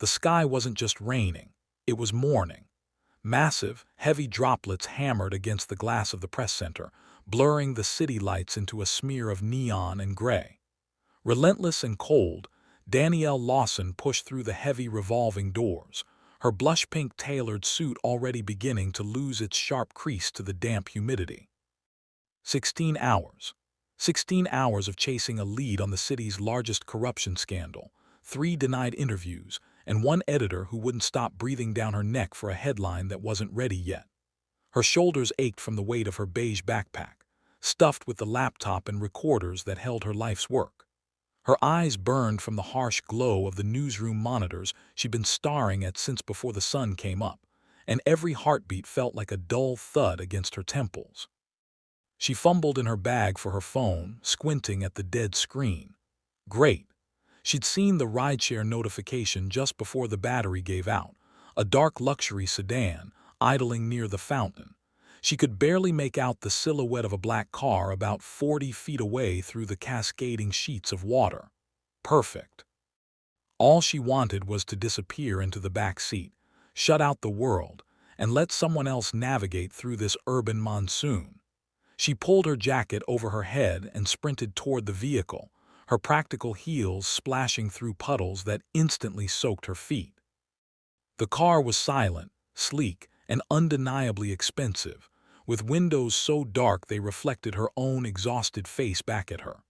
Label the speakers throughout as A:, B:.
A: The sky wasn't just raining, it was morning. Massive, heavy droplets hammered against the glass of the press center, blurring the city lights into a smear of neon and gray. Relentless and cold, Danielle Lawson pushed through the heavy revolving doors, her blush-pink tailored suit already beginning to lose its sharp crease to the damp humidity. 16 hours. 16 hours of chasing a lead on the city's largest corruption scandal, 3 denied interviews, and 1 editor who wouldn't stop breathing down her neck for a headline that wasn't ready yet. Her shoulders ached from the weight of her beige backpack, stuffed with the laptop and recorders that held her life's work. Her eyes burned from the harsh glow of the newsroom monitors she'd been staring at since before the sun came up, and every heartbeat felt like a dull thud against her temples. She fumbled in her bag for her phone, squinting at the dead screen. Great. She'd seen the rideshare notification just before the battery gave out, a dark luxury sedan, idling near the fountain. She could barely make out the silhouette of a black car about 40 feet away through the cascading sheets of water. Perfect. All she wanted was to disappear into the back seat, shut out the world, and let someone else navigate through this urban monsoon. She pulled her jacket over her head and sprinted toward the vehicle, her practical heels splashing through puddles that instantly soaked her feet. The car was silent, sleek, and undeniably expensive, with windows so dark they reflected her own exhausted face back at her.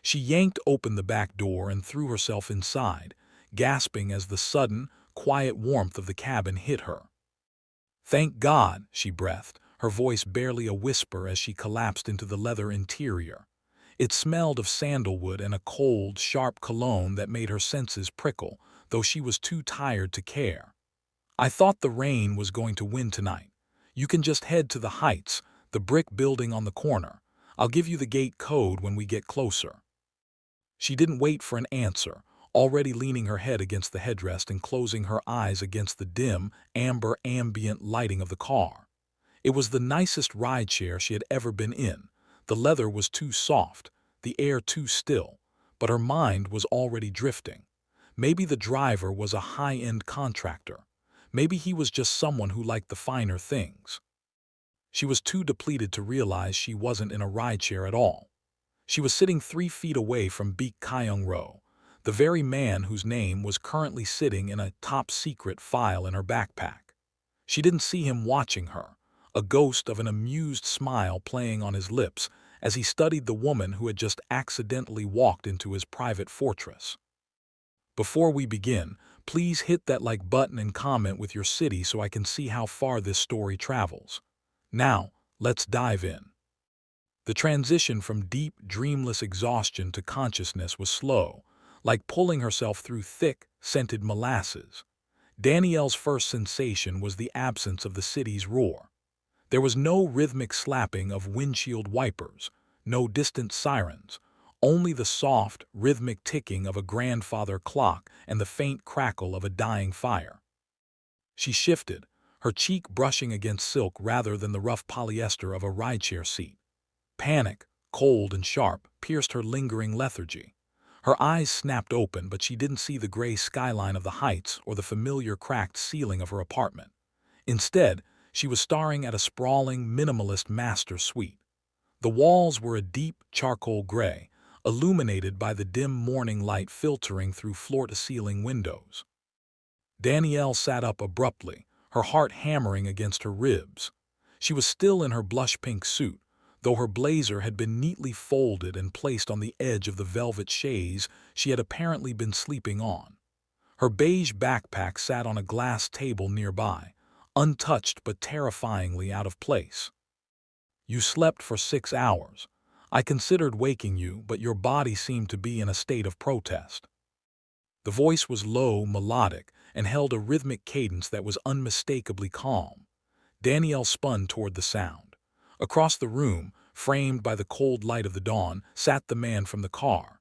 A: She yanked open the back door and threw herself inside, gasping as the sudden, quiet warmth of the cabin hit her. "Thank God," she breathed, her voice barely a whisper as she collapsed into the leather interior. It smelled of sandalwood and a cold, sharp cologne that made her senses prickle, though she was too tired to care. "I thought the rain was going to win tonight. You can just head to the Heights, the brick building on the corner. I'll give you the gate code when we get closer." She didn't wait for an answer, already leaning her head against the headrest and closing her eyes against the dim, amber ambient lighting of the car. It was the nicest rideshare she had ever been in. The leather was too soft, the air too still, but her mind was already drifting. Maybe the driver was a high-end contractor. Maybe he was just someone who liked the finer things. She was too depleted to realize she wasn't in a rideshare at all. She was sitting 3 feet away from Baek Kyung-Ro, the very man whose name was currently sitting in a top-secret file in her backpack. She didn't see him watching her, a ghost of an amused smile playing on his lips as he studied the woman who had just accidentally walked into his private fortress. Before we begin, please hit that like button and comment with your city so I can see how far this story travels. Now, let's dive in. The transition from deep, dreamless exhaustion to consciousness was slow, like pulling herself through thick, scented molasses. Danielle's first sensation was the absence of the city's roar. There was no rhythmic slapping of windshield wipers, no distant sirens, only the soft, rhythmic ticking of a grandfather clock and the faint crackle of a dying fire. She shifted, her cheek brushing against silk rather than the rough polyester of a rideshare seat. Panic, cold and sharp, pierced her lingering lethargy. Her eyes snapped open, but she didn't see the gray skyline of the Heights or the familiar cracked ceiling of her apartment. Instead, she was staring at a sprawling, minimalist master suite. The walls were a deep charcoal gray, illuminated by the dim morning light filtering through floor-to-ceiling windows. Danielle sat up abruptly, her heart hammering against her ribs. She was still in her blush-pink suit, though her blazer had been neatly folded and placed on the edge of the velvet chaise she had apparently been sleeping on. Her beige backpack sat on a glass table nearby, untouched but terrifyingly out of place. "You slept for 6 hours. I considered waking you, but your body seemed to be in a state of protest." The voice was low, melodic, and held a rhythmic cadence that was unmistakably calm. Danielle spun toward the sound. Across the room, framed by the cold light of the dawn, sat the man from the car.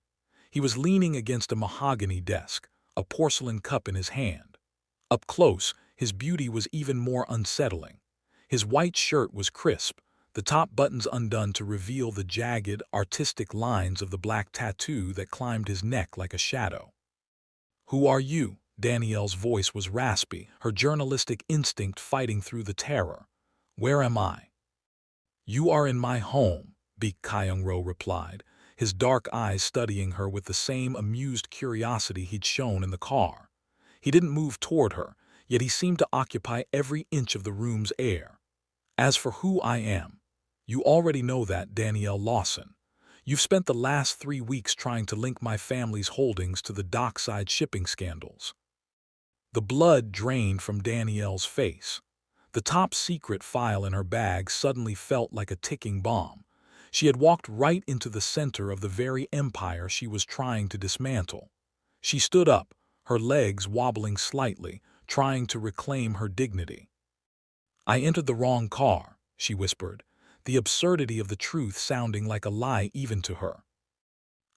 A: He was leaning against a mahogany desk, a porcelain cup in his hand. Up close, his beauty was even more unsettling. His white shirt was crisp, the top buttons undone to reveal the jagged, artistic lines of the black tattoo that climbed his neck like a shadow. "Who are you?" Danielle's voice was raspy, her journalistic instinct fighting through the terror. "Where am I?" "You are in my home," Baek Kyung-Ro replied, his dark eyes studying her with the same amused curiosity he'd shown in the car. He didn't move toward her, yet he seemed to occupy every inch of the room's air. "As for who I am, you already know that, Danielle Lawson. You've spent the last 3 weeks trying to link my family's holdings to the dockside shipping scandals." The blood drained from Danielle's face. The top secret file in her bag suddenly felt like a ticking bomb. She had walked right into the center of the very empire she was trying to dismantle. She stood up, her legs wobbling slightly, trying to reclaim her dignity. "I entered the wrong car," she whispered, the absurdity of the truth sounding like a lie even to her.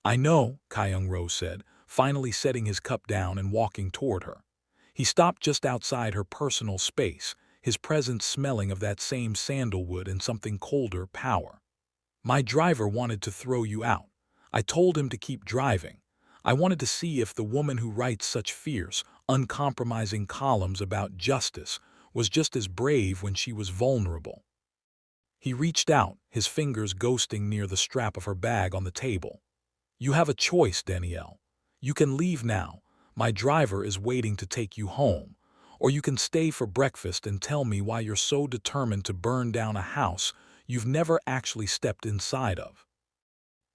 A: "I know," Kyung-Ro said, finally setting his cup down and walking toward her. He stopped just outside her personal space, his presence smelling of that same sandalwood and something colder power. "My driver wanted to throw you out. I told him to keep driving. I wanted to see if the woman who writes such fierce, uncompromising columns about justice was just as brave when she was vulnerable." He reached out, his fingers ghosting near the strap of her bag on the table. "You have a choice, Danielle. You can leave now. My driver is waiting to take you home. Or you can stay for breakfast and tell me why you're so determined to burn down a house you've never actually stepped inside of."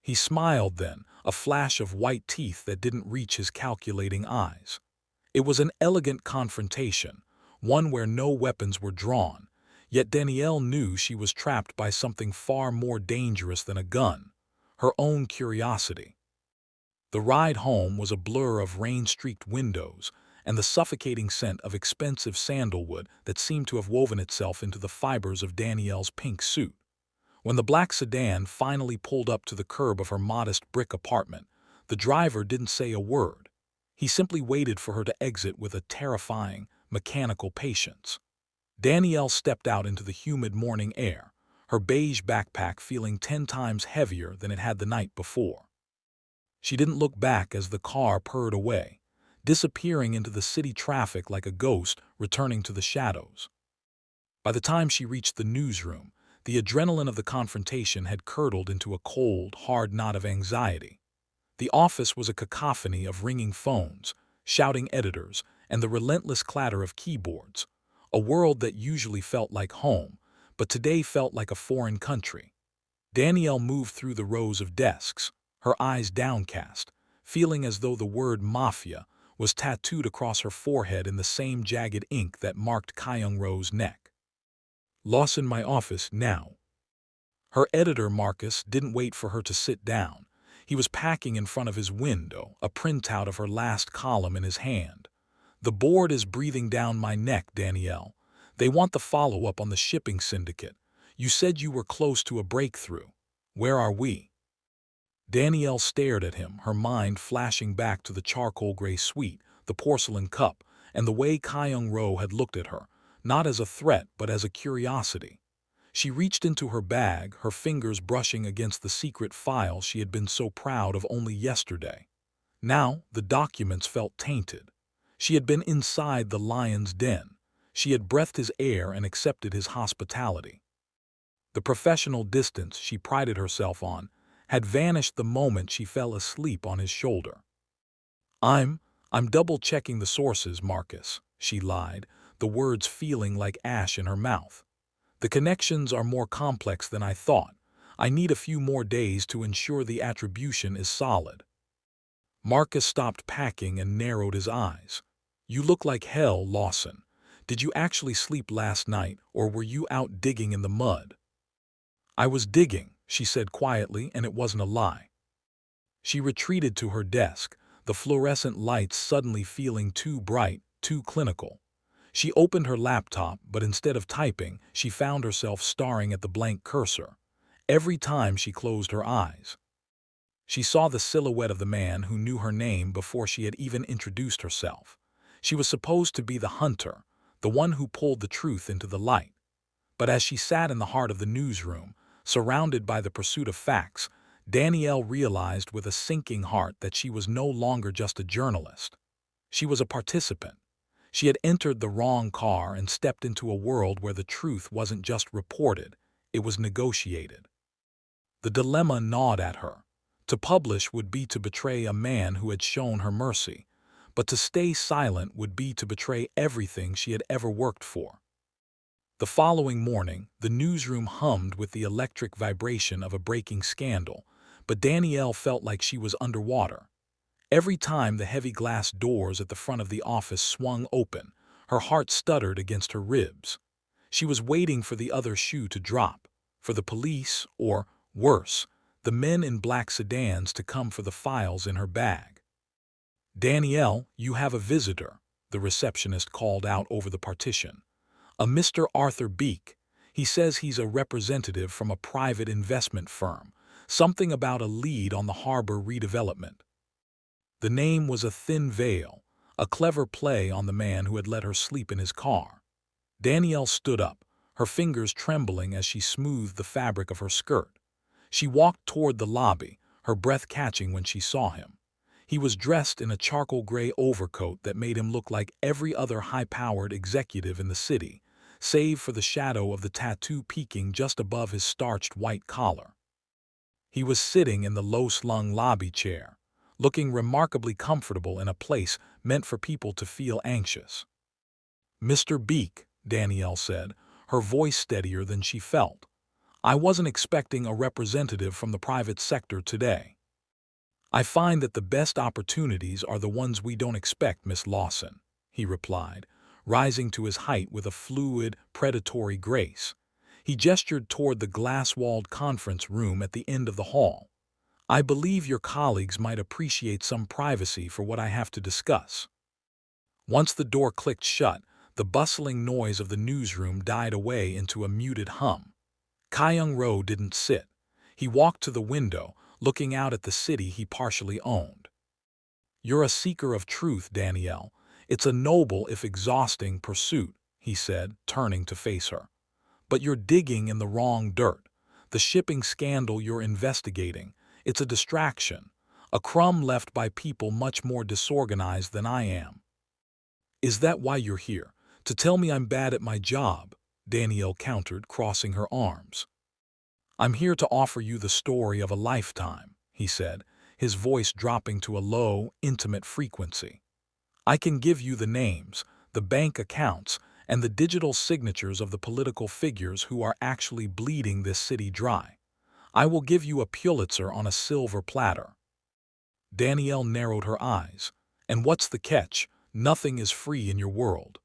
A: He smiled then, a flash of white teeth that didn't reach his calculating eyes. It was an elegant confrontation, one where no weapons were drawn, yet Danielle knew she was trapped by something far more dangerous than a gun, her own curiosity. The ride home was a blur of rain-streaked windows and the suffocating scent of expensive sandalwood that seemed to have woven itself into the fibers of Danielle's pink suit. When the black sedan finally pulled up to the curb of her modest brick apartment, the driver didn't say a word. He simply waited for her to exit with a terrifying, mechanical patience. Danielle stepped out into the humid morning air, her beige backpack feeling 10 times heavier than it had the night before. She didn't look back as the car purred away, disappearing into the city traffic like a ghost returning to the shadows. By the time she reached the newsroom, the adrenaline of the confrontation had curdled into a cold, hard knot of anxiety. The office was a cacophony of ringing phones, shouting editors, and the relentless clatter of keyboards, a world that usually felt like home, but today felt like a foreign country. Danielle moved through the rows of desks, her eyes downcast, feeling as though the word mafia was tattooed across her forehead in the same jagged ink that marked Kyung-Ro's neck. "Lawson, my office, now." Her editor, Marcus, didn't wait for her to sit down. He was packing in front of his window, a printout of her last column in his hand. "The board is breathing down my neck, Danielle. They want the follow-up on the shipping syndicate. You said you were close to a breakthrough. Where are we?" Danielle stared at him, her mind flashing back to the charcoal gray suite, the porcelain cup, and the way Kyung-Ro had looked at her, not as a threat but as a curiosity. She reached into her bag, her fingers brushing against the secret file she had been so proud of only yesterday. Now, the documents felt tainted. She had been inside the lion's den. She had breathed his air and accepted his hospitality. The professional distance she prided herself on had vanished the moment she fell asleep on his shoulder. I'm double-checking the sources, Marcus," she lied, the words feeling like ash in her mouth. "The connections are more complex than I thought. I need a few more days to ensure the attribution is solid." Marcus stopped packing and narrowed his eyes. "You look like hell, Lawson. Did you actually sleep last night, or were you out digging in the mud?" "I was digging," she said quietly, and it wasn't a lie. She retreated to her desk, the fluorescent lights suddenly feeling too bright, too clinical. She opened her laptop, but instead of typing, she found herself staring at the blank cursor. Every time she closed her eyes, she saw the silhouette of the man who knew her name before she had even introduced herself. She was supposed to be the hunter, the one who pulled the truth into the light. But as she sat in the heart of the newsroom, surrounded by the pursuit of facts, Danielle realized with a sinking heart that she was no longer just a journalist. She was a participant. She had entered the wrong car and stepped into a world where the truth wasn't just reported, it was negotiated. The dilemma gnawed at her. To publish would be to betray a man who had shown her mercy, but to stay silent would be to betray everything she had ever worked for. The following morning, the newsroom hummed with the electric vibration of a breaking scandal, but Danielle felt like she was underwater. Every time the heavy glass doors at the front of the office swung open, her heart stuttered against her ribs. She was waiting for the other shoe to drop, for the police, or, worse, the men in black sedans to come for the files in her bag. "Danielle, you have a visitor," the receptionist called out over the partition. "A Mr. Arthur Beek. He says he's a representative from a private investment firm, something about a lead on the harbor redevelopment." The name was a thin veil, a clever play on the man who had let her sleep in his car. Danielle stood up, her fingers trembling as she smoothed the fabric of her skirt. She walked toward the lobby, her breath catching when she saw him. He was dressed in a charcoal gray overcoat that made him look like every other high-powered executive in the city, save for the shadow of the tattoo peeking just above his starched white collar. He was sitting in the low-slung lobby chair, looking remarkably comfortable in a place meant for people to feel anxious. "Mr. Beek," Danielle said, her voice steadier than she felt. "I wasn't expecting a representative from the private sector today." "I find that the best opportunities are the ones we don't expect, Miss Lawson," he replied, rising to his height with a fluid, predatory grace. He gestured toward the glass-walled conference room at the end of the hall. "I believe your colleagues might appreciate some privacy for what I have to discuss." Once the door clicked shut, the bustling noise of the newsroom died away into a muted hum. Baek Kyung-Ro didn't sit. He walked to the window, looking out at the city he partially owned. "You're a seeker of truth, Danielle. It's a noble if exhausting pursuit," he said, turning to face her. "But you're digging in the wrong dirt. The shipping scandal you're investigating, it's a distraction, a crumb left by people much more disorganized than I am." "Is that why you're here? To tell me I'm bad at my job?" Danielle countered, crossing her arms. "I'm here to offer you the story of a lifetime," he said, his voice dropping to a low, intimate frequency. "I can give you the names, the bank accounts, and the digital signatures of the political figures who are actually bleeding this city dry. I will give you a Pulitzer on a silver platter." Danielle narrowed her eyes. "And what's the catch? Nothing is free in your world."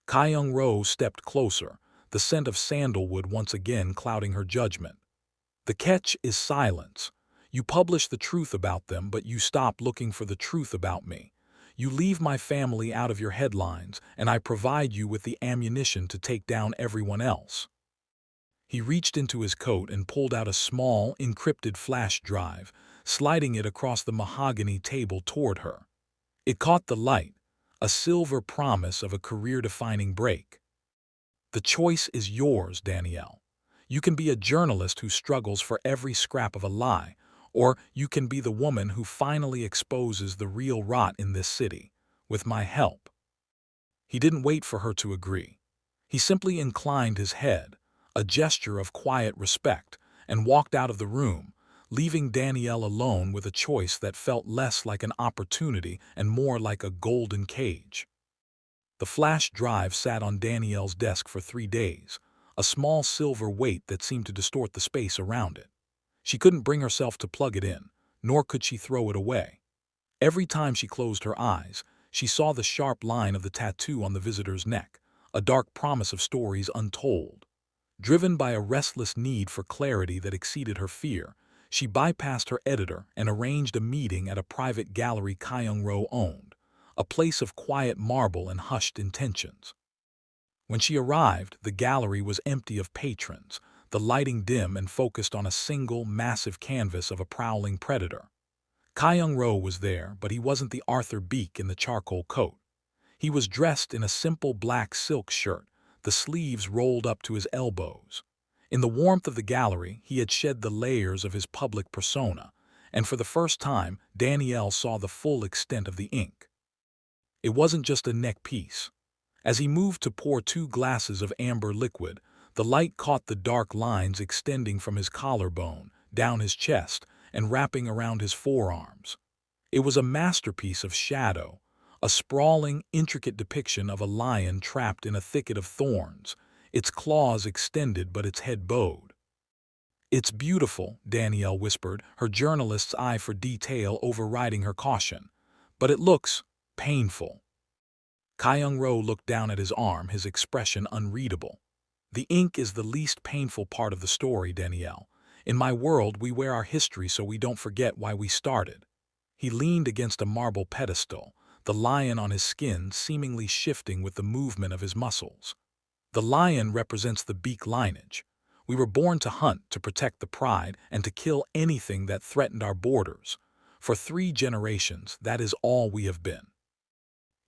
A: Baek Kyung-Ro stepped closer, the scent of sandalwood once again clouding her judgment. "The catch is silence. You publish the truth about them, but you stop looking for the truth about me. You leave my family out of your headlines, and I provide you with the ammunition to take down everyone else." He reached into his coat and pulled out a small, encrypted flash drive, sliding it across the mahogany table toward her. It caught the light, a silver promise of a career-defining break. "The choice is yours, Danielle. You can be a journalist who struggles for every scrap of a lie, or you can be the woman who finally exposes the real rot in this city, with my help." He didn't wait for her to agree. He simply inclined his head, a gesture of quiet respect, and walked out of the room, leaving Danielle alone with a choice that felt less like an opportunity and more like a golden cage. The flash drive sat on Danielle's desk for 3 days, a small silver weight that seemed to distort the space around it. She couldn't bring herself to plug it in, nor could she throw it away. Every time she closed her eyes, she saw the sharp line of the tattoo on the visitor's neck, a dark promise of stories untold. Driven by a restless need for clarity that exceeded her fear, she bypassed her editor and arranged a meeting at a private gallery Baek Kyung-Ro owned, a place of quiet marble and hushed intentions. When she arrived, the gallery was empty of patrons, the lighting dim and focused on a single, massive canvas of a prowling predator. Baek Kyung-Ro was there, but he wasn't the Arthur Beek in the charcoal coat. He was dressed in a simple black silk shirt, the sleeves rolled up to his elbows. In the warmth of the gallery, he had shed the layers of his public persona, and for the first time, Danielle saw the full extent of the ink. It wasn't just a neck piece. As he moved to pour 2 glasses of amber liquid, the light caught the dark lines extending from his collarbone, down his chest, and wrapping around his forearms. It was a masterpiece of shadow, a sprawling, intricate depiction of a lion trapped in a thicket of thorns, its claws extended but its head bowed. "It's beautiful," Danielle whispered, her journalist's eye for detail overriding her caution. "But it looks painful." Kyung-Ro looked down at his arm, his expression unreadable. "The ink is the least painful part of the story, Danielle. In my world, we wear our history so we don't forget why we started." He leaned against a marble pedestal, the lion on his skin seemingly shifting with the movement of his muscles. "The lion represents the Baek lineage. We were born to hunt, to protect the pride, and to kill anything that threatened our borders. For 3 generations, that is all we have been."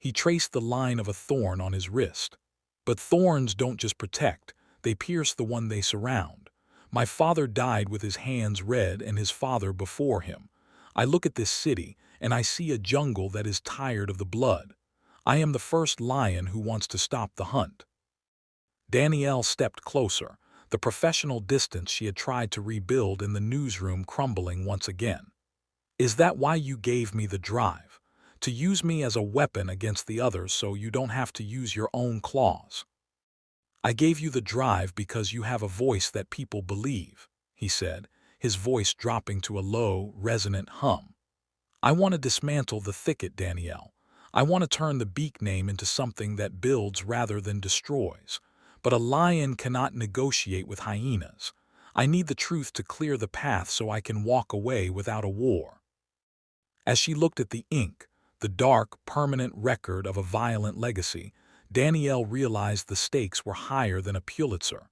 A: He traced the line of a thorn on his wrist. "But thorns don't just protect, they pierce the one they surround. My father died with his hands red and his father before him. I look at this city, and I see a jungle that is tired of the blood. I am the first lion who wants to stop the hunt." Danielle stepped closer, the professional distance she had tried to rebuild in the newsroom crumbling once again. "Is that why you gave me the drive? To use me as a weapon against the others so you don't have to use your own claws?" "I gave you the drive because you have a voice that people believe," he said, his voice dropping to a low, resonant hum. "I want to dismantle the thicket, Danielle. I want to turn the Baek name into something that builds rather than destroys. But a lion cannot negotiate with hyenas. I need the truth to clear the path so I can walk away without a war." As she looked at the ink, the dark, permanent record of a violent legacy, Danielle realized the stakes were higher than a Pulitzer.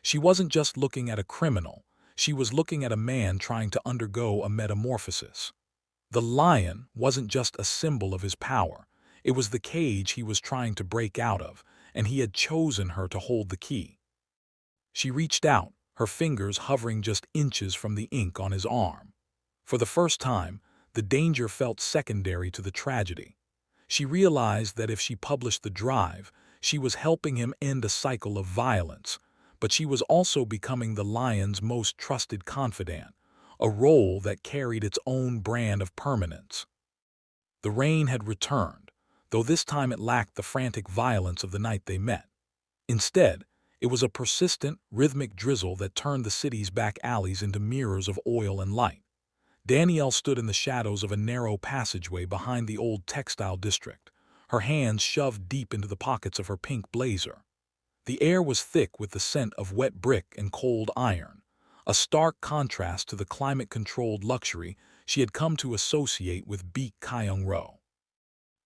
A: She wasn't just looking at a criminal, she was looking at a man trying to undergo a metamorphosis. The lion wasn't just a symbol of his power, it was the cage he was trying to break out of, and he had chosen her to hold the key. She reached out, her fingers hovering just inches from the ink on his arm. For the first time, the danger felt secondary to the tragedy. She realized that if she published the drive, she was helping him end a cycle of violence, but she was also becoming the lion's most trusted confidant, a role that carried its own brand of permanence. The rain had returned, though this time it lacked the frantic violence of the night they met. Instead, it was a persistent, rhythmic drizzle that turned the city's back alleys into mirrors of oil and light. Danielle stood in the shadows of a narrow passageway behind the old textile district, her hands shoved deep into the pockets of her pink blazer. The air was thick with the scent of wet brick and cold iron, a stark contrast to the climate-controlled luxury she had come to associate with Baek Kyung-Ro.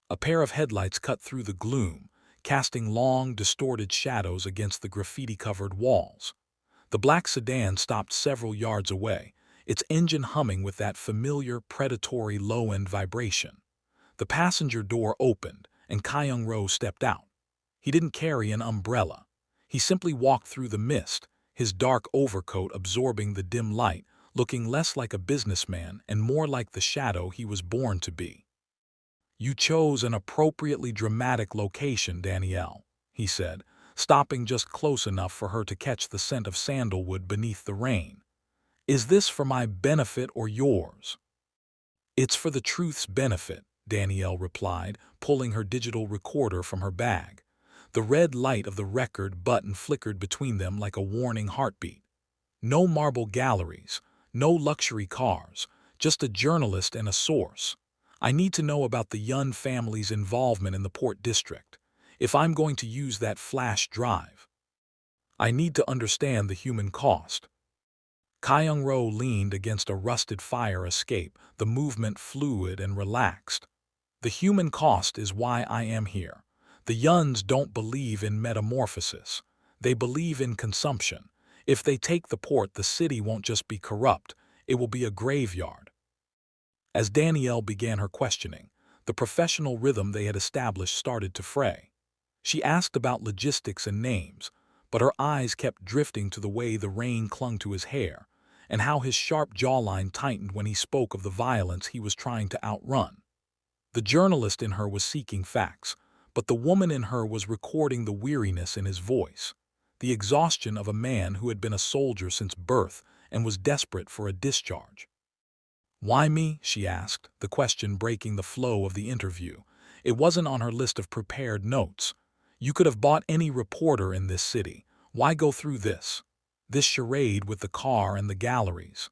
A: A pair of headlights cut through the gloom, casting long, distorted shadows against the graffiti-covered walls. The black sedan stopped several yards away, its engine humming with that familiar, predatory low-end vibration. The passenger door opened, and Kyung-Ro stepped out. He didn't carry an umbrella. He simply walked through the mist, his dark overcoat absorbing the dim light, looking less like a businessman and more like the shadow he was born to be. "You chose an appropriately dramatic location, Danielle," he said, stopping just close enough for her to catch the scent of sandalwood beneath the rain. "Is this for my benefit or yours?" "It's for the truth's benefit," Danielle replied, pulling her digital recorder from her bag. The red light of the record button flickered between them like a warning heartbeat. No marble galleries, no luxury cars, just a journalist and a source. I need to know about the Yun family's involvement in the Port District. If I'm going to use that flash drive, I need to understand the human cost. Kyung-Ro leaned against a rusted fire escape, the movement fluid and relaxed. "The human cost is why I am here. The Yuns don't believe in metamorphosis. They believe in consumption. If they take the port, the city won't just be corrupt, it will be a graveyard." As Danielle began her questioning, the professional rhythm they had established started to fray. She asked about logistics and names, but her eyes kept drifting to the way the rain clung to his hair, and how his sharp jawline tightened when he spoke of the violence he was trying to outrun. The journalist in her was seeking facts, but the woman in her was recording the weariness in his voice, the exhaustion of a man who had been a soldier since birth and was desperate for a discharge. "Why me?" she asked, the question breaking the flow of the interview. It wasn't on her list of prepared notes. You could have bought any reporter in this city. Why go through this? This charade with the car and the galleries.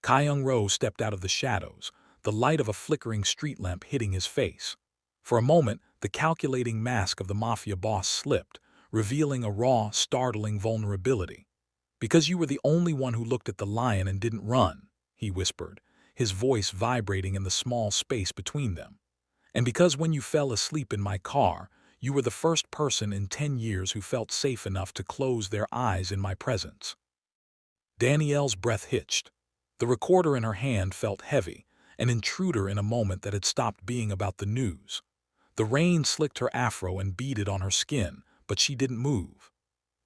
A: Kyung-Ro stepped out of the shadows, the light of a flickering street lamp hitting his face. For a moment, the calculating mask of the mafia boss slipped, revealing a raw, startling vulnerability. "Because you were the only one who looked at the lion and didn't run," he whispered, his voice vibrating in the small space between them. "And because when you fell asleep in my car, you were the first person in 10 years who felt safe enough to close their eyes in my presence." Danielle's breath hitched. The recorder in her hand felt heavy, an intruder in a moment that had stopped being about the news. The rain slicked her afro and beaded on her skin, but she didn't move.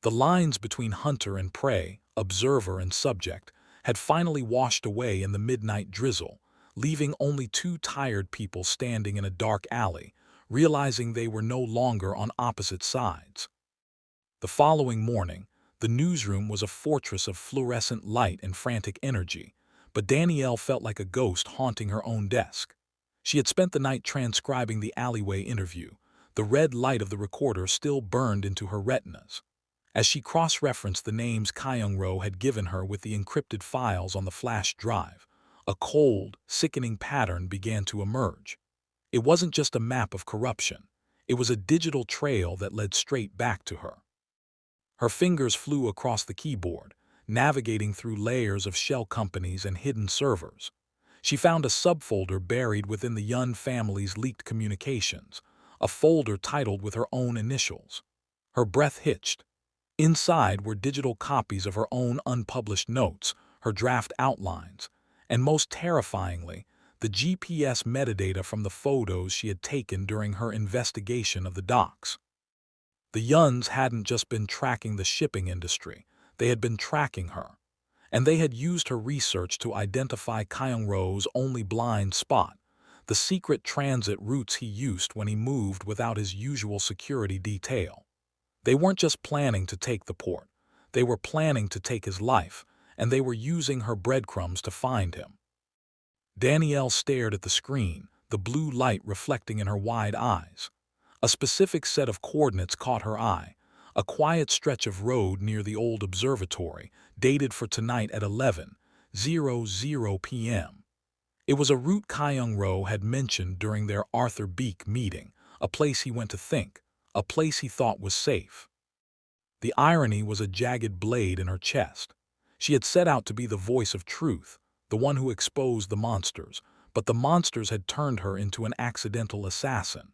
A: The lines between hunter and prey, observer and subject, had finally washed away in the midnight drizzle, leaving only two tired people standing in a dark alley, realizing they were no longer on opposite sides. The following morning, the newsroom was a fortress of fluorescent light and frantic energy, but Danielle felt like a ghost haunting her own desk. She had spent the night transcribing the alleyway interview. The red light of the recorder still burned into her retinas. As she cross-referenced the names Kyung-Ro had given her with the encrypted files on the flash drive, a cold, sickening pattern began to emerge. It wasn't just a map of corruption. It was a digital trail that led straight back to her. Her fingers flew across the keyboard, navigating through layers of shell companies and hidden servers. She found a subfolder buried within the Yun family's leaked communications, a folder titled with her own initials. Her breath hitched. Inside were digital copies of her own unpublished notes, her draft outlines, and most terrifyingly, the GPS metadata from the photos she had taken during her investigation of the docks. The Yuns hadn't just been tracking the shipping industry, they had been tracking her. And they had used her research to identify Kyung-Ro's only blind spot, the secret transit routes he used when he moved without his usual security detail. They weren't just planning to take the port, they were planning to take his life, and they were using her breadcrumbs to find him. Danielle stared at the screen, the blue light reflecting in her wide eyes. A specific set of coordinates caught her eye, a quiet stretch of road near the old observatory, dated for tonight at 11:00 p.m. It was a route Kyung-Ro had mentioned during their Arthur Beek meeting, a place he went to think, a place he thought was safe. The irony was a jagged blade in her chest. She had set out to be the voice of truth, the one who exposed the monsters, but the monsters had turned her into an accidental assassin.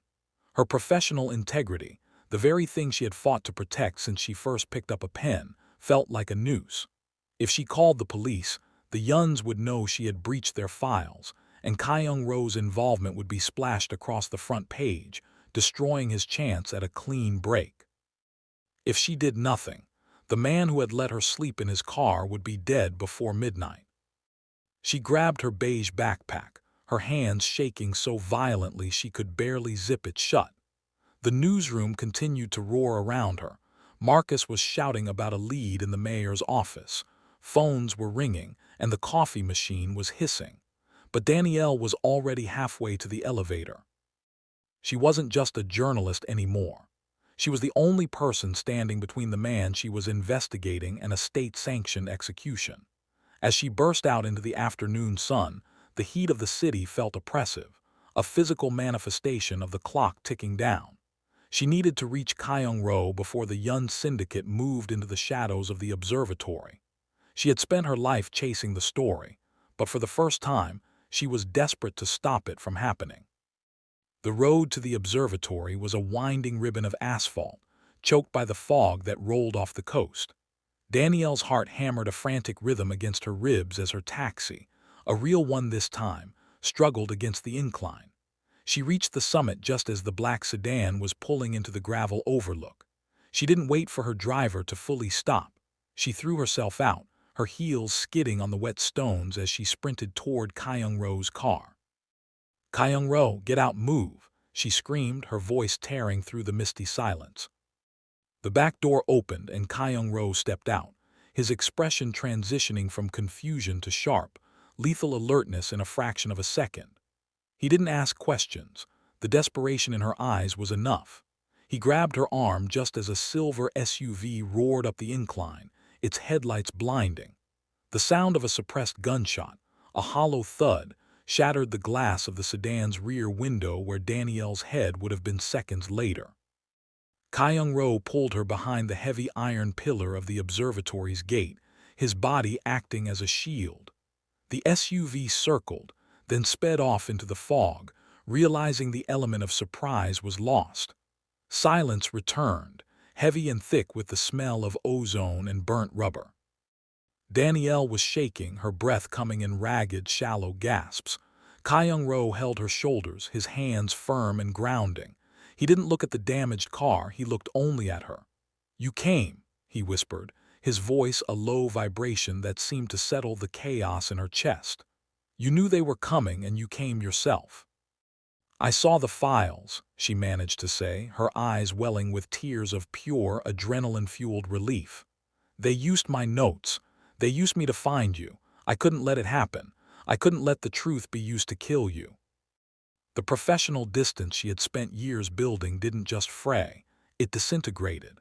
A: Her professional integrity, the very thing she had fought to protect since she first picked up a pen, felt like a noose. If she called the police, the Yuns would know she had breached their files, and Kyung-Ro's involvement would be splashed across the front page, destroying his chance at a clean break. If she did nothing, the man who had let her sleep in his car would be dead before midnight. She grabbed her beige backpack, her hands shaking so violently she could barely zip it shut. The newsroom continued to roar around her. Marcus was shouting about a lead in the mayor's office. Phones were ringing, and the coffee machine was hissing. But Danielle was already halfway to the elevator. She wasn't just a journalist anymore. She was the only person standing between the man she was investigating and a state-sanctioned execution. As she burst out into the afternoon sun, the heat of the city felt oppressive, a physical manifestation of the clock ticking down. She needed to reach Kyung-Ro before the Yun syndicate moved into the shadows of the observatory. She had spent her life chasing the story, but for the first time, she was desperate to stop it from happening. The road to the observatory was a winding ribbon of asphalt, choked by the fog that rolled off the coast. Danielle's heart hammered a frantic rhythm against her ribs as her taxi, a real one this time, struggled against the incline. She reached the summit just as the black sedan was pulling into the gravel overlook. She didn't wait for her driver to fully stop. She threw herself out, her heels skidding on the wet stones as she sprinted toward Kyung-Ro's car. Kyung-Ro, get out, move, she screamed, her voice tearing through the misty silence. The back door opened and Kyung-Ro stepped out, his expression transitioning from confusion to sharp, lethal alertness in a fraction of a second. He didn't ask questions. The desperation in her eyes was enough. He grabbed her arm just as a silver SUV roared up the incline, its headlights blinding. The sound of a suppressed gunshot, a hollow thud, shattered the glass of the sedan's rear window where Danielle's head would have been seconds later. Kyung-Ro pulled her behind the heavy iron pillar of the observatory's gate, his body acting as a shield. The SUV circled, then sped off into the fog, realizing the element of surprise was lost. Silence returned, heavy and thick with the smell of ozone and burnt rubber. Danielle was shaking, her breath coming in ragged, shallow gasps. Kyung-Ro held her shoulders, his hands firm and grounding. He didn't look at the damaged car, he looked only at her. "You came," he whispered, his voice a low vibration that seemed to settle the chaos in her chest. "You knew they were coming and you came yourself." "I saw the files," she managed to say, her eyes welling with tears of pure, adrenaline-fueled relief. "They used my notes. They used me to find you. I couldn't let it happen. I couldn't let the truth be used to kill you." The professional distance she had spent years building didn't just fray, it disintegrated.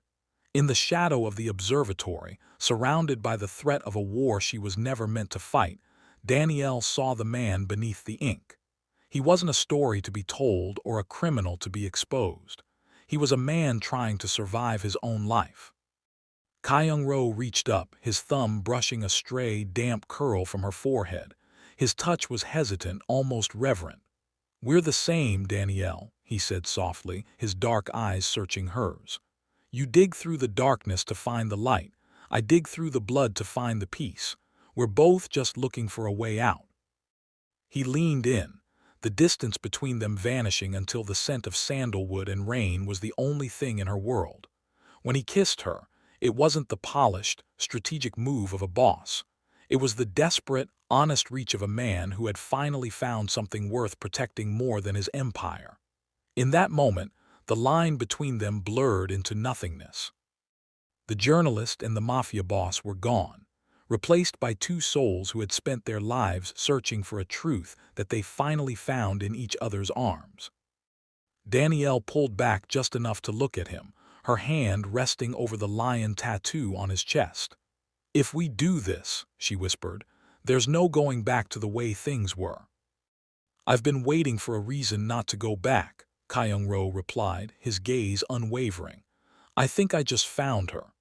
A: In the shadow of the observatory, surrounded by the threat of a war she was never meant to fight, Danielle saw the man beneath the ink. He wasn't a story to be told or a criminal to be exposed. He was a man trying to survive his own life. Kyung-Ro reached up, his thumb brushing a stray, damp curl from her forehead. His touch was hesitant, almost reverent. "We're the same, Danielle," he said softly, his dark eyes searching hers. "You dig through the darkness to find the light. I dig through the blood to find the peace. We're both just looking for a way out." He leaned in, the distance between them vanishing until the scent of sandalwood and rain was the only thing in her world. When he kissed her, it wasn't the polished, strategic move of a boss. It was the desperate, honest reach of a man who had finally found something worth protecting more than his empire. In that moment, the line between them blurred into nothingness. The journalist and the mafia boss were gone, replaced by two souls who had spent their lives searching for a truth that they finally found in each other's arms. Danielle pulled back just enough to look at him, her hand resting over the lion tattoo on his chest. "If we do this," she whispered, "there's no going back to the way things were." "I've been waiting for a reason not to go back," Kyung-Ro replied, his gaze unwavering. "I think I just found her."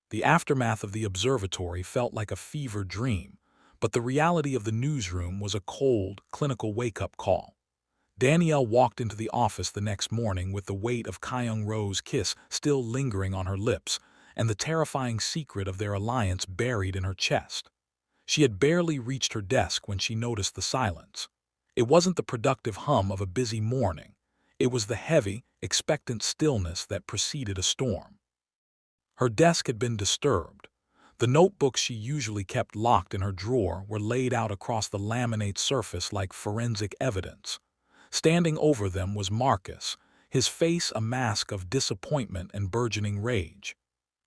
A: The aftermath of the observatory felt like a fever dream, but the reality of the newsroom was a cold, clinical wake-up call. Danielle walked into the office the next morning with the weight of Kyung-Ro's kiss still lingering on her lips, and the terrifying secret of their alliance buried in her chest. She had barely reached her desk when she noticed the silence. It wasn't the productive hum of a busy morning. It was the heavy, expectant stillness that preceded a storm. Her desk had been disturbed. The notebooks she usually kept locked in her drawer were laid out across the laminate surface like forensic evidence. Standing over them was Marcus, his face a mask of disappointment and burgeoning rage.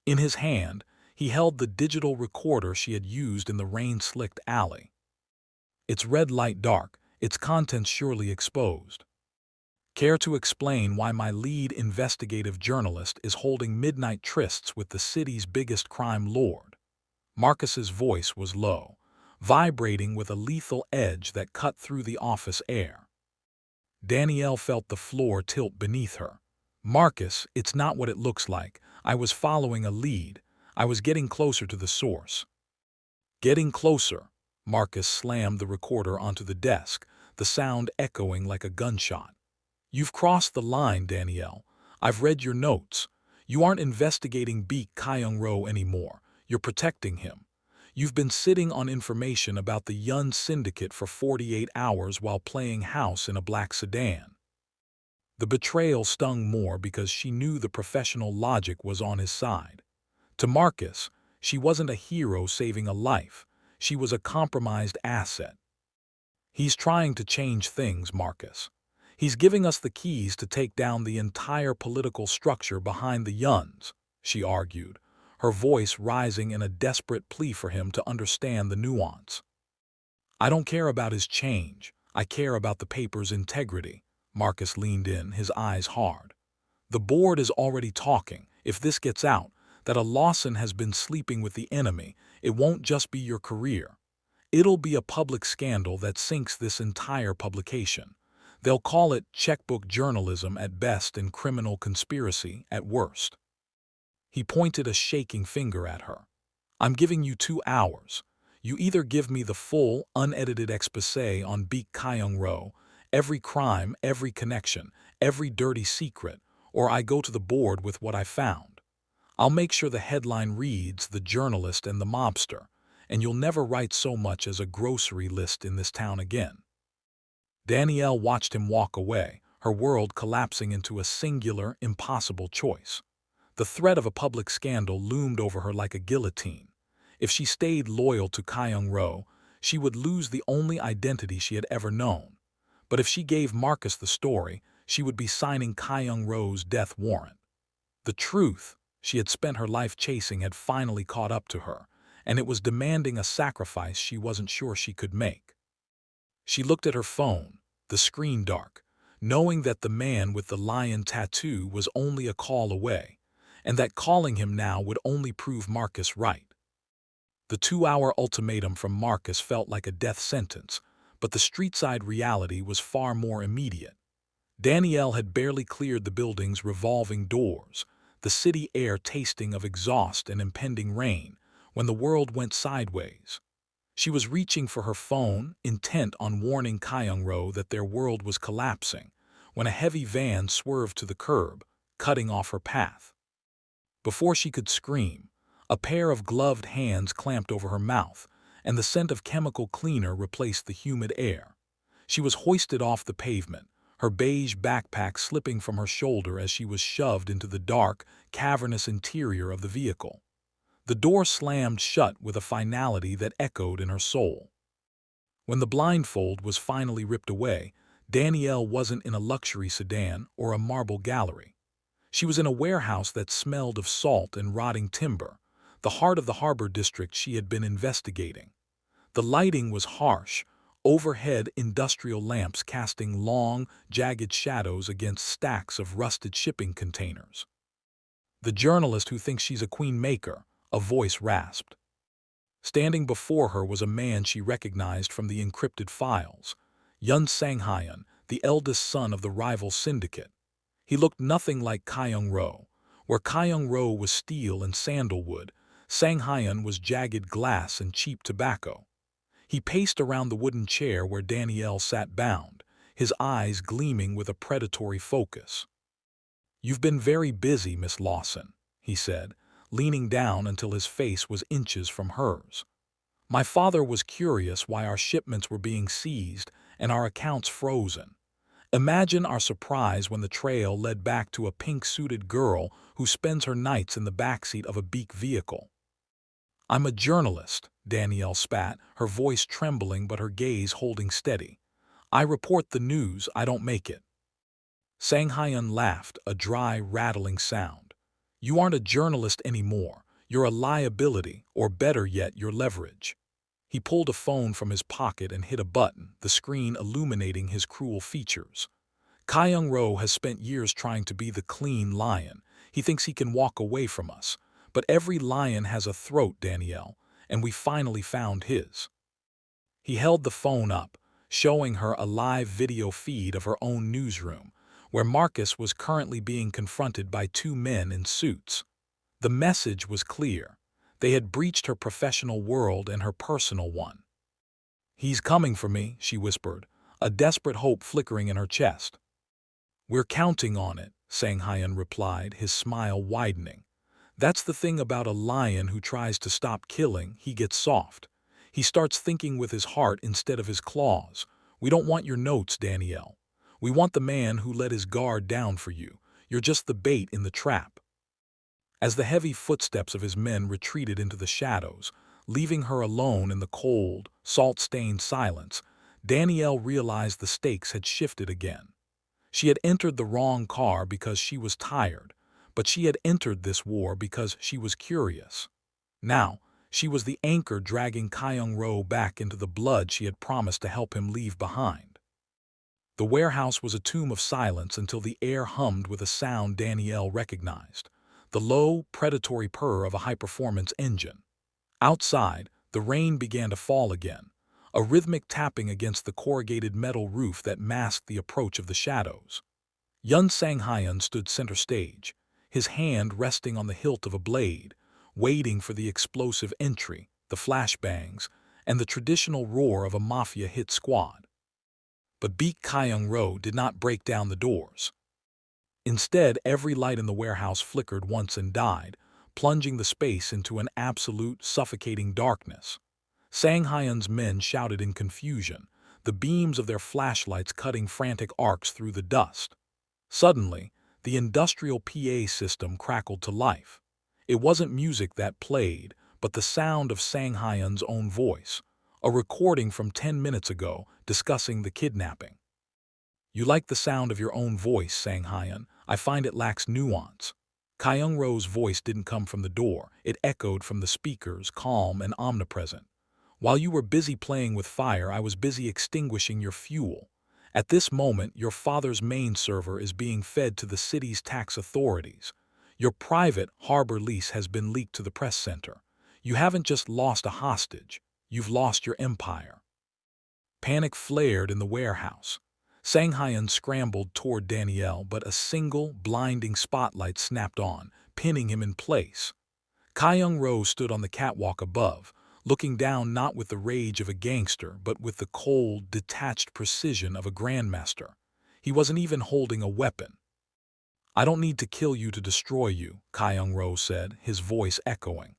A: In his hand, he held the digital recorder she had used in the rain-slicked alley. Its red light dark, its contents surely exposed. "Care to explain why my lead investigative journalist is holding midnight trysts with the city's biggest crime lord?" Marcus's voice was low, vibrating with a lethal edge that cut through the office air. Danielle felt the floor tilt beneath her. "Marcus, it's not what it looks like. I was following a lead. I was getting closer to the source." "Getting closer." Marcus slammed the recorder onto the desk, the sound echoing like a gunshot. "You've crossed the line, Danielle. I've read your notes. You aren't investigating Baek Kyung-Ro anymore. You're protecting him. You've been sitting on information about the Yun Syndicate for 48 hours while playing house in a black sedan." The betrayal stung more because she knew the professional logic was on his side. To Marcus, she wasn't a hero saving a life. She was a compromised asset. He's trying to change things, Marcus. He's giving us the keys to take down the entire political structure behind the Yuns, she argued, her voice rising in a desperate plea for him to understand the nuance. I don't care about his change. I care about the paper's integrity. Marcus leaned in, his eyes hard. The board is already talking. If this gets out, that a Lawson has been sleeping with the enemy, it won't just be your career. It'll be a public scandal that sinks this entire publication. They'll call it checkbook journalism at best and criminal conspiracy at worst. He pointed a shaking finger at her. I'm giving you 2 hours. You either give me the full, unedited exposé on Baek Kyung-Ro, every crime, every connection, every dirty secret, or I go to the board with what I found. I'll make sure the headline reads The Journalist and the Mobster, and you'll never write so much as a grocery list in this town again. Danielle watched him walk away, her world collapsing into a singular, impossible choice. The threat of a public scandal loomed over her like a guillotine. If she stayed loyal to Kyung-Ro, she would lose the only identity she had ever known. But if she gave Marcus the story, she would be signing Kyung-Ro's death warrant. The truth she had spent her life chasing had finally caught up to her, and it was demanding a sacrifice she wasn't sure she could make. She looked at her phone, the screen dark, knowing that the man with the lion tattoo was only a call away, and that calling him now would only prove Marcus right. The 2-hour ultimatum from Marcus felt like a death sentence, but the street-side reality was far more immediate. Danielle had barely cleared the building's revolving doors, the city air tasting of exhaust and impending rain, when the world went sideways. She was reaching for her phone, intent on warning Kyung-Ro that their world was collapsing, when a heavy van swerved to the curb, cutting off her path. Before she could scream, a pair of gloved hands clamped over her mouth, and the scent of chemical cleaner replaced the humid air. She was hoisted off the pavement, her beige backpack slipping from her shoulder as she was shoved into the dark, cavernous interior of the vehicle. The door slammed shut with a finality that echoed in her soul. When the blindfold was finally ripped away, Danielle wasn't in a luxury sedan or a marble gallery. She was in a warehouse that smelled of salt and rotting timber, the heart of the harbor district she had been investigating. The lighting was harsh, overhead industrial lamps casting long, jagged shadows against stacks of rusted shipping containers. The journalist who thinks she's a queen maker, a voice rasped. Standing before her was a man she recognized from the encrypted files, Yun Sang-hyun, the eldest son of the rival syndicate. He looked nothing like Kyung-Ro. Where Kyung-Ro was steel and sandalwood, Sang-hyun was jagged glass and cheap tobacco. He paced around the wooden chair where Danielle sat bound, his eyes gleaming with a predatory focus. "You've been very busy, Miss Lawson," he said, leaning down until his face was inches from hers. "My father was curious why our shipments were being seized and our accounts frozen. Imagine our surprise when the trail led back to a pink-suited girl who spends her nights in the backseat of a Baek vehicle." "I'm a journalist," Danielle spat, her voice trembling but her gaze holding steady. "I report the news, I don't make it." Sang-hyun laughed, a dry, rattling sound. "You aren't a journalist anymore. You're a liability, or better yet, you're leverage." He pulled a phone from his pocket and hit a button, the screen illuminating his cruel features. "Kyung-Ro has spent years trying to be the clean lion. He thinks he can walk away from us. But every lion has a throat, Danielle, and we finally found his." He held the phone up, showing her a live video feed of her own newsroom, where Marcus was currently being confronted by 2 men in suits. The message was clear. They had breached her professional world and her personal one. "He's coming for me," she whispered, a desperate hope flickering in her chest. "We're counting on it," Sang-hyun replied, his smile widening. "That's the thing about a lion who tries to stop killing, he gets soft. He starts thinking with his heart instead of his claws. We don't want your notes, Danielle. We want the man who let his guard down for you. You're just the bait in the trap." As the heavy footsteps of his men retreated into the shadows, leaving her alone in the cold, salt-stained silence, Danielle realized the stakes had shifted again. She had entered the wrong car because she was tired, but she had entered this war because she was curious. Now, she was the anchor dragging Kyung-Ro back into the blood she had promised to help him leave behind. The warehouse was a tomb of silence until the air hummed with a sound Danielle recognized, the low, predatory purr of a high-performance engine. Outside, the rain began to fall again, a rhythmic tapping against the corrugated metal roof that masked the approach of the shadows. Yun Sang-hyun stood center stage, his hand resting on the hilt of a blade, waiting for the explosive entry, the flashbangs, and the traditional roar of a mafia hit squad. But Baek Kyung-Ro did not break down the doors. Instead, every light in the warehouse flickered once and died, plunging the space into an absolute, suffocating darkness. Sang-hyun's men shouted in confusion, the beams of their flashlights cutting frantic arcs through the dust. Suddenly, the industrial PA system crackled to life. It wasn't music that played, but the sound of Sang-hyun's own voice, a recording from 10 minutes ago discussing the kidnapping. "You like the sound of your own voice, Sang-hyun. I find it lacks nuance." Kyung-Ro's voice didn't come from the door. It echoed from the speakers, calm and omnipresent. "While you were busy playing with fire, I was busy extinguishing your fuel. At this moment, your father's main server is being fed to the city's tax authorities. Your private harbor lease has been leaked to the press center. You haven't just lost a hostage, you've lost your empire." Panic flared in the warehouse. Sang-hyun scrambled toward Danielle, but a single, blinding spotlight snapped on, pinning him in place. Kyung-Ro stood on the catwalk above, looking down not with the rage of a gangster, but with the cold, detached precision of a grandmaster. He wasn't even holding a weapon. "I don't need to kill you to destroy you," Kyung-Ro said, his voice echoing.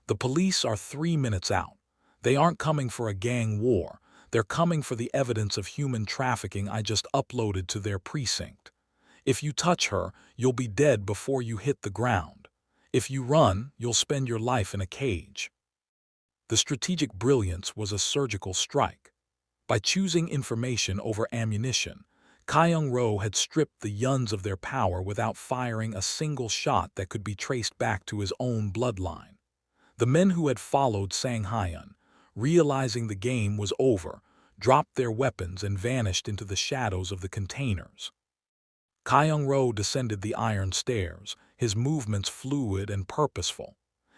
A: "The police are 3 minutes out. They aren't coming for a gang war. They're coming for the evidence of human trafficking I just uploaded to their precinct. If you touch her, you'll be dead before you hit the ground. If you run, you'll spend your life in a cage." The strategic brilliance was a surgical strike. By choosing information over ammunition, Kyung-Ro had stripped the Yuns of their power without firing a single shot that could be traced back to his own bloodline. The men who had followed Sang-hyun, realizing the game was over, dropped their weapons and vanished into the shadows of the containers. Kyung-Ro descended the iron stairs, his movements fluid and purposeful.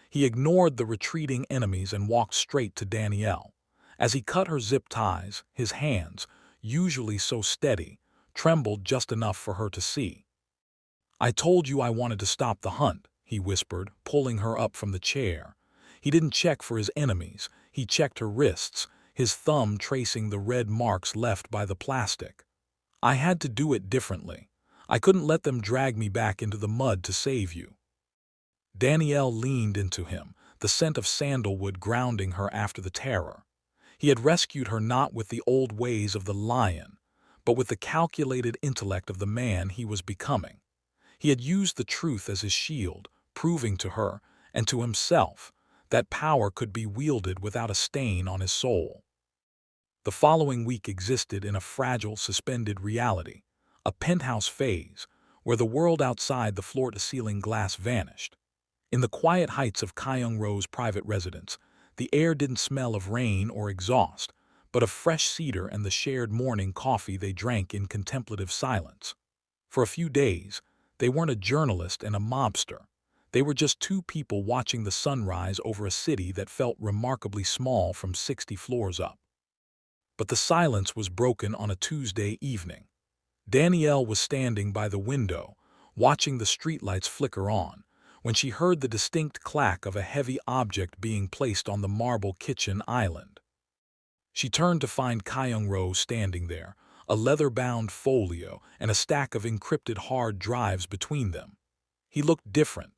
A: He ignored the retreating enemies and walked straight to Danielle. As he cut her zip ties, his hands, usually so steady, trembled just enough for her to see. "I told you I wanted to stop the hunt," he whispered, pulling her up from the chair. He didn't check for his enemies. He checked her wrists, his thumb tracing the red marks left by the plastic. "I had to do it differently. I couldn't let them drag me back into the mud to save you." Danielle leaned into him, the scent of sandalwood grounding her after the terror. He had rescued her not with the old ways of the lion, but with the calculated intellect of the man he was becoming. He had used the truth as his shield, proving to her, and to himself, that power could be wielded without a stain on his soul. The following week existed in a fragile, suspended reality, a penthouse phase, where the world outside the floor-to-ceiling glass vanished. In the quiet heights of Kyung-Ro's private residence, the air didn't smell of rain or exhaust, but of fresh cedar and the shared morning coffee they drank in contemplative silence. For a few days, they weren't a journalist and a mobster. They were just two people watching the sunrise over a city that felt remarkably small from 60 floors up. But the silence was broken on a Tuesday evening. Danielle was standing by the window, watching the streetlights flicker on, when she heard the distinct clack of a heavy object being placed on the marble kitchen island. She turned to find Kyung-Ro standing there, a leather-bound folio and a stack of encrypted hard drives between them. He looked different.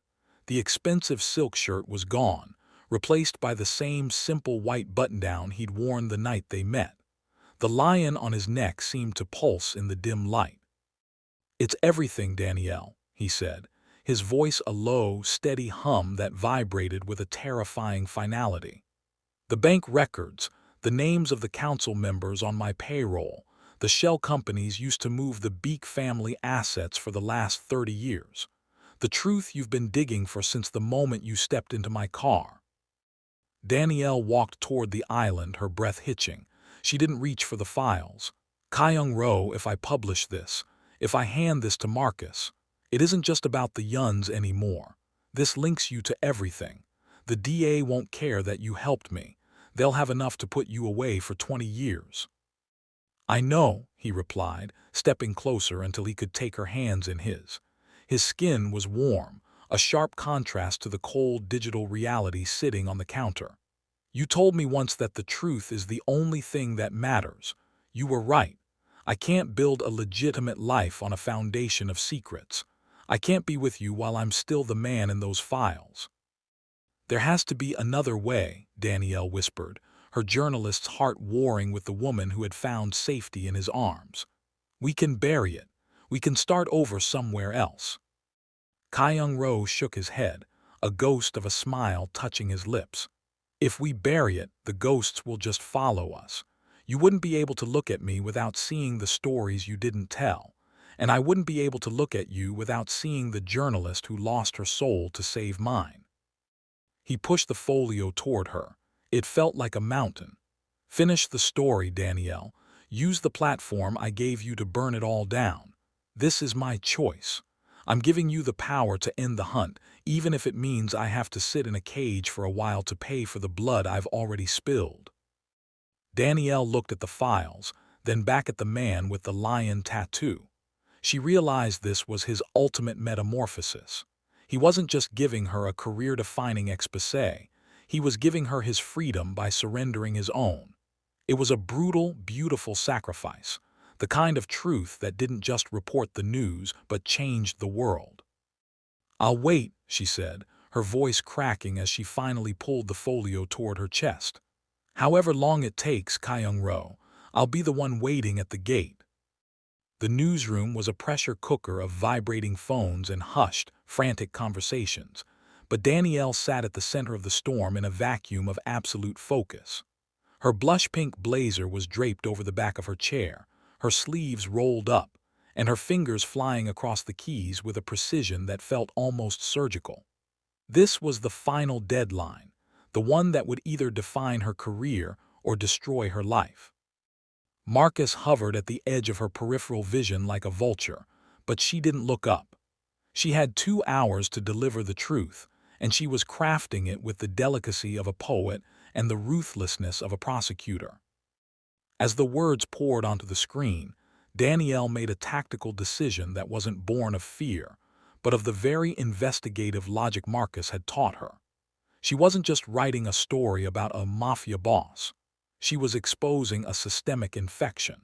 A: The expensive silk shirt was gone, replaced by the same simple white button-down he'd worn the night they met. The lion on his neck seemed to pulse in the dim light. "It's everything, Danielle," he said, his voice a low, steady hum that vibrated with a terrifying finality. "The bank records, The names of the council members on my payroll. The shell companies used to move the Baek family assets for the last 30 years. The truth you've been digging for since the moment you stepped into my car. Danielle walked toward the island, her breath hitching. She didn't reach for the files. Kyung-Ro, if I publish this, if I hand this to Marcus, it isn't just about the Yuns anymore. This links you to everything. The DA won't care that you helped me. They'll have enough to put you away for 20 years. I know, he replied, stepping closer until he could take her hands in his. His skin was warm, a sharp contrast to the cold digital reality sitting on the counter. You told me once that the truth is the only thing that matters. You were right. I can't build a legitimate life on a foundation of secrets. I can't be with you while I'm still the man in those files. There has to be another way, Danielle whispered, her journalist's heart warring with the woman who had found safety in his arms. We can bury it. We can start over somewhere else. Kyung-Ro shook his head, a ghost of a smile touching his lips. If we bury it, the ghosts will just follow us. You wouldn't be able to look at me without seeing the stories you didn't tell, and I wouldn't be able to look at you without seeing the journalist who lost her soul to save mine. He pushed the folio toward her. It felt like a mountain. Finish the story, Danielle. Use the platform I gave you to burn it all down. This is my choice. I'm giving you the power to end the hunt, even if it means I have to sit in a cage for a while to pay for the blood I've already spilled. Danielle looked at the files, then back at the man with the lion tattoo. She realized this was his ultimate metamorphosis. He wasn't just giving her a career-defining exposé. He was giving her his freedom by surrendering his own. It was a brutal, beautiful sacrifice, the kind of truth that didn't just report the news but changed the world. I'll wait, she said, her voice cracking as she finally pulled the folio toward her chest. However long it takes, Kyung-Ro, I'll be the one waiting at the gate. The newsroom was a pressure cooker of vibrating phones and hushed, frantic conversations, but Danielle sat at the center of the storm in a vacuum of absolute focus. Her blush-pink blazer was draped over the back of her chair, her sleeves rolled up, and her fingers flying across the keys with a precision that felt almost surgical. This was the final deadline, the one that would either define her career or destroy her life. Marcus hovered at the edge of her peripheral vision like a vulture, but she didn't look up. She had 2 hours to deliver the truth, and she was crafting it with the delicacy of a poet and the ruthlessness of a prosecutor. As the words poured onto the screen, Danielle made a tactical decision that wasn't born of fear, but of the very investigative logic Marcus had taught her. She wasn't just writing a story about a mafia boss. She was exposing a systemic infection.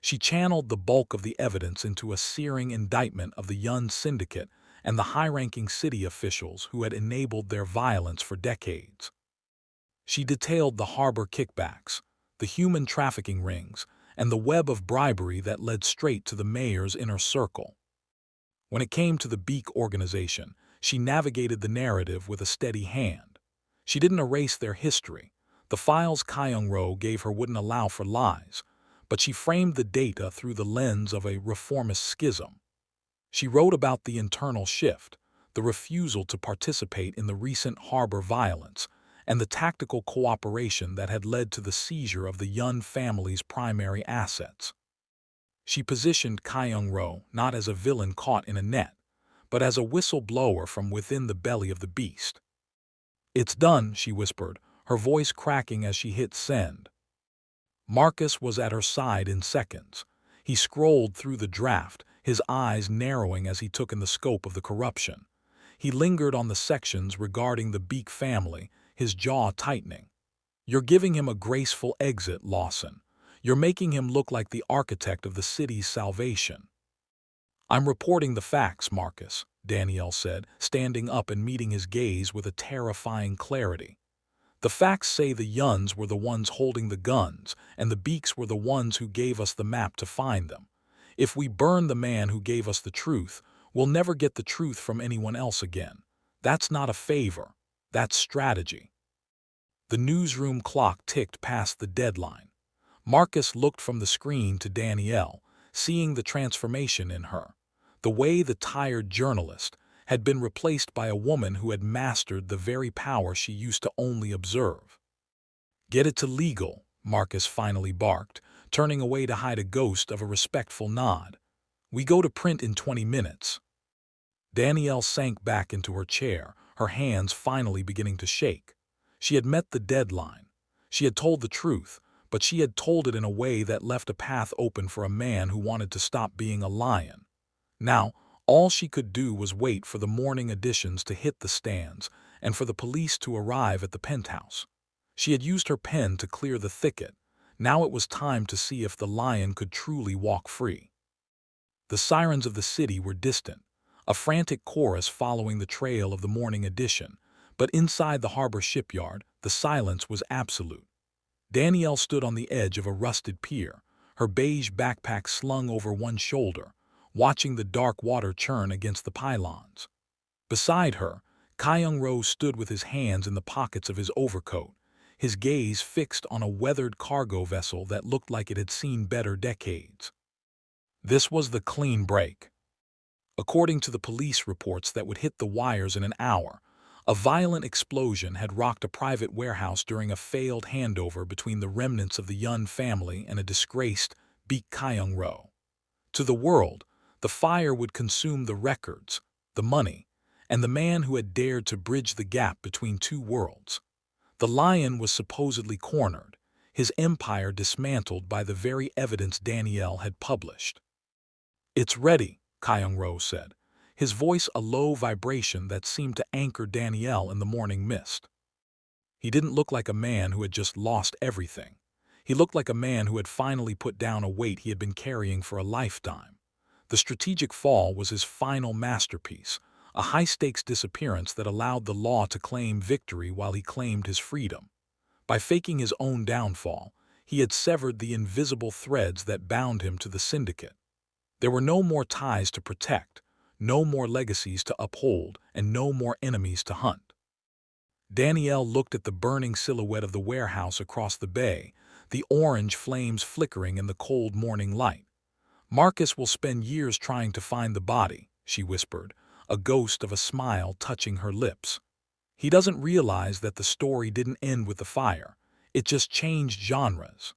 A: She channeled the bulk of the evidence into a searing indictment of the Yun syndicate and the high-ranking city officials who had enabled their violence for decades. She detailed the harbor kickbacks, the human trafficking rings, and the web of bribery that led straight to the mayor's inner circle. When it came to the Baek organization, she navigated the narrative with a steady hand. She didn't erase their history. The files Kyung-Ro gave her wouldn't allow for lies, but she framed the data through the lens of a reformist schism. She wrote about the internal shift, the refusal to participate in the recent harbor violence, and the tactical cooperation that had led to the seizure of the Yun family's primary assets. She positioned Kyung-Ro not as a villain caught in a net, but as a whistleblower from within the belly of the beast. "It's done," she whispered, her voice cracking as she hit send. Marcus was at her side in seconds. He scrolled through the draft, his eyes narrowing as he took in the scope of the corruption. He lingered on the sections regarding the Baek family, his jaw tightening. "You're giving him a graceful exit, Lawson. You're making him look like the architect of the city's salvation." "I'm reporting the facts, Marcus," Danielle said, standing up and meeting his gaze with a terrifying clarity. "The facts say the Yuns were the ones holding the guns, and the Baeks were the ones who gave us the map to find them. If we burn the man who gave us the truth, we'll never get the truth from anyone else again. That's not a favor. That's strategy." The newsroom clock ticked past the deadline. Marcus looked from the screen to Danielle, seeing the transformation in her. The way the tired journalist had been replaced by a woman who had mastered the very power she used to only observe. "Get it to legal," Marcus finally barked, turning away to hide a ghost of a respectful nod. "We go to print in 20 minutes. Danielle sank back into her chair, her hands finally beginning to shake. She had met the deadline. She had told the truth, but she had told it in a way that left a path open for a man who wanted to stop being a lion. Now, all she could do was wait for the morning editions to hit the stands and for the police to arrive at the penthouse. She had used her pen to clear the thicket. Now it was time to see if the lion could truly walk free. The sirens of the city were distant, a frantic chorus following the trail of the morning edition, but inside the harbor shipyard, the silence was absolute. Danielle stood on the edge of a rusted pier, her beige backpack slung over one shoulder, watching the dark water churn against the pylons. Beside her, Kyung-Ro stood with his hands in the pockets of his overcoat, his gaze fixed on a weathered cargo vessel that looked like it had seen better decades. This was the clean break. According to the police reports that would hit the wires in an hour, a violent explosion had rocked a private warehouse during a failed handover between the remnants of the Yun family and a disgraced Baek Kyung-Ro. To the world, the fire would consume the records, the money, and the man who had dared to bridge the gap between two worlds. The lion was supposedly cornered, his empire dismantled by the very evidence Danielle had published. "It's ready," Kyung-Ro said, his voice a low vibration that seemed to anchor Danielle in the morning mist. He didn't look like a man who had just lost everything. He looked like a man who had finally put down a weight he had been carrying for a lifetime. The strategic fall was his final masterpiece, a high-stakes disappearance that allowed the law to claim victory while he claimed his freedom. By faking his own downfall, he had severed the invisible threads that bound him to the syndicate. There were no more ties to protect, no more legacies to uphold, and no more enemies to hunt. Danielle looked at the burning silhouette of the warehouse across the bay, the orange flames flickering in the cold morning light. "Marcus will spend years trying to find the body," she whispered, a ghost of a smile touching her lips. "He doesn't realize that the story didn't end with the fire. It just changed genres."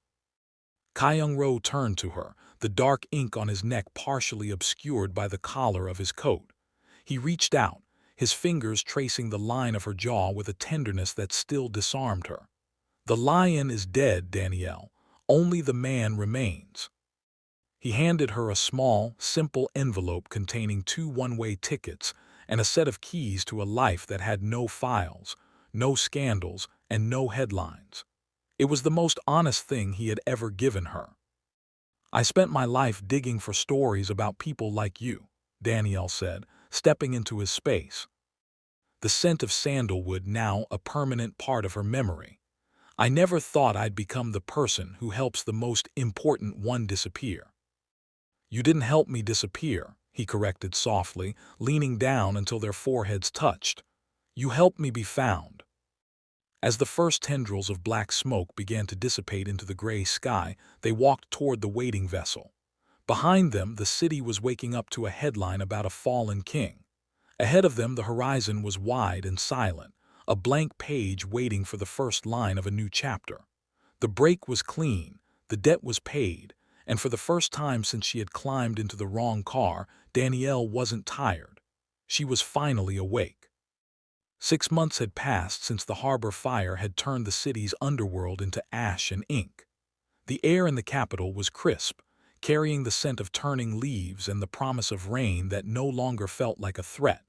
A: Kyung-Ro turned to her, the dark ink on his neck partially obscured by the collar of his coat. He reached out, his fingers tracing the line of her jaw with a tenderness that still disarmed her. "The lion is dead, Danielle. Only the man remains." He handed her a small, simple envelope containing 2 one-way tickets and a set of keys to a life that had no files, no scandals, and no headlines. It was the most honest thing he had ever given her. "I spent my life digging for stories about people like you," Danielle said, stepping into his space. The scent of sandalwood now a permanent part of her memory. "I never thought I'd become the person who helps the most important one disappear." "You didn't help me disappear," he corrected softly, leaning down until their foreheads touched. "You helped me be found." As the first tendrils of black smoke began to dissipate into the gray sky, they walked toward the waiting vessel. Behind them, the city was waking up to a headline about a fallen king. Ahead of them, the horizon was wide and silent, a blank page waiting for the first line of a new chapter. The break was clean, the debt was paid, and for the first time since she had climbed into the wrong car, Danielle wasn't tired. She was finally awake. 6 months had passed since the harbor fire had turned the city's underworld into ash and ink. The air in the capital was crisp, carrying the scent of turning leaves and the promise of rain that no longer felt like a threat.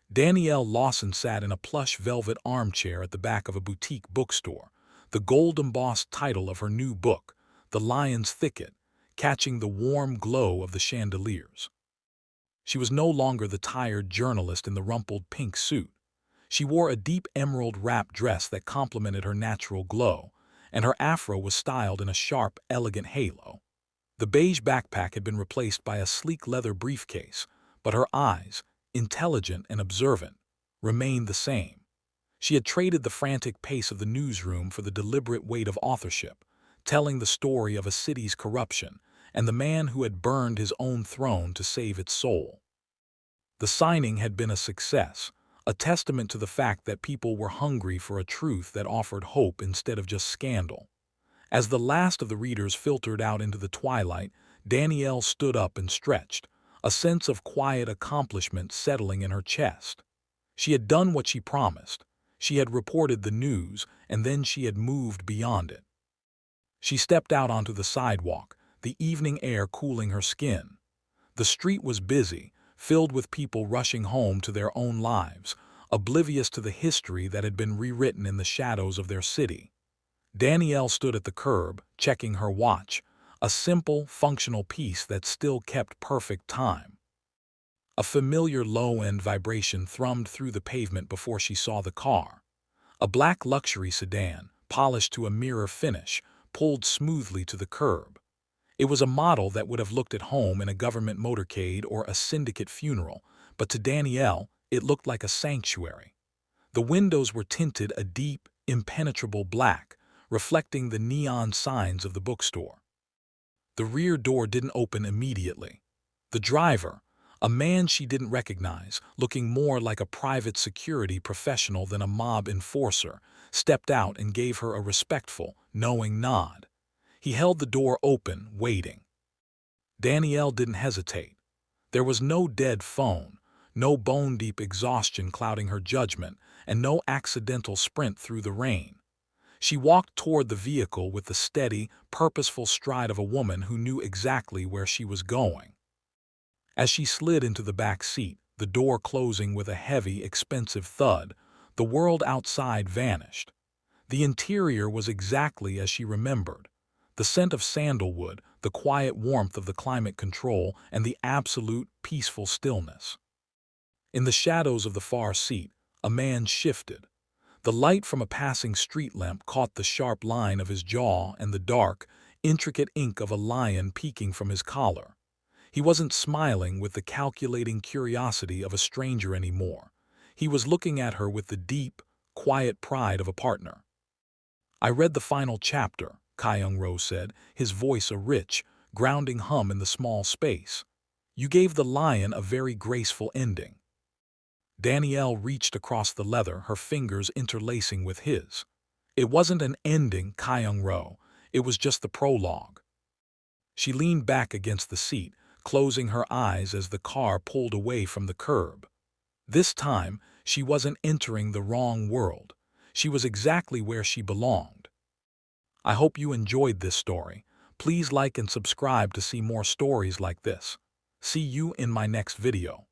A: Danielle Lawson sat in a plush velvet armchair at the back of a boutique bookstore, the gold-embossed title of her new book, The Lion's Thicket, catching the warm glow of the chandeliers. She was no longer the tired journalist in the rumpled pink suit. She wore a deep emerald wrap dress that complemented her natural glow, and her afro was styled in a sharp, elegant halo. The beige backpack had been replaced by a sleek leather briefcase, but her eyes, intelligent and observant, remained the same. She had traded the frantic pace of the newsroom for the deliberate weight of authorship, telling the story of a city's corruption and the man who had burned his own throne to save its soul. The signing had been a success, a testament to the fact that people were hungry for a truth that offered hope instead of just scandal. As the last of the readers filtered out into the twilight, Danielle stood up and stretched, a sense of quiet accomplishment settling in her chest. She had done what she promised. She had reported the news, and then she had moved beyond it. She stepped out onto the sidewalk, the evening air cooling her skin. The street was busy, filled with people rushing home to their own lives, oblivious to the history that had been rewritten in the shadows of their city. Danielle stood at the curb, checking her watch, a simple, functional piece that still kept perfect time. A familiar low-end vibration thrummed through the pavement before she saw the car. A black luxury sedan, polished to a mirror finish, pulled smoothly to the curb. It was a model that would have looked at home in a government motorcade or a syndicate funeral, but to Danielle, it looked like a sanctuary. The windows were tinted a deep, impenetrable black, reflecting the neon signs of the bookstore. The rear door didn't open immediately. The driver, a man she didn't recognize, looking more like a private security professional than a mob enforcer, stepped out and gave her a respectful, knowing nod. He held the door open, waiting. Danielle didn't hesitate. There was no dead phone, no bone-deep exhaustion clouding her judgment, and no accidental sprint through the rain. She walked toward the vehicle with the steady, purposeful stride of a woman who knew exactly where she was going. As she slid into the back seat, the door closing with a heavy, expensive thud, the world outside vanished. The interior was exactly as she remembered. The scent of sandalwood, the quiet warmth of the climate control, and the absolute, peaceful stillness. In the shadows of the far seat, a man shifted. The light from a passing street lamp caught the sharp line of his jaw and the dark, intricate ink of a lion peeking from his collar. He wasn't smiling with the calculating curiosity of a stranger anymore. He was looking at her with the deep, quiet pride of a partner. "I read the final chapter," Kyung-Ro said, his voice a rich, grounding hum in the small space. "You gave the lion a very graceful ending." Danielle reached across the leather, her fingers interlacing with his. "It wasn't an ending, Kyung-Ro. It was just the prologue." She leaned back against the seat, closing her eyes as the car pulled away from the curb. This time, she wasn't entering the wrong world. She was exactly where she belonged. I hope you enjoyed this story. Please like and subscribe to see more stories like this. See you in my next video.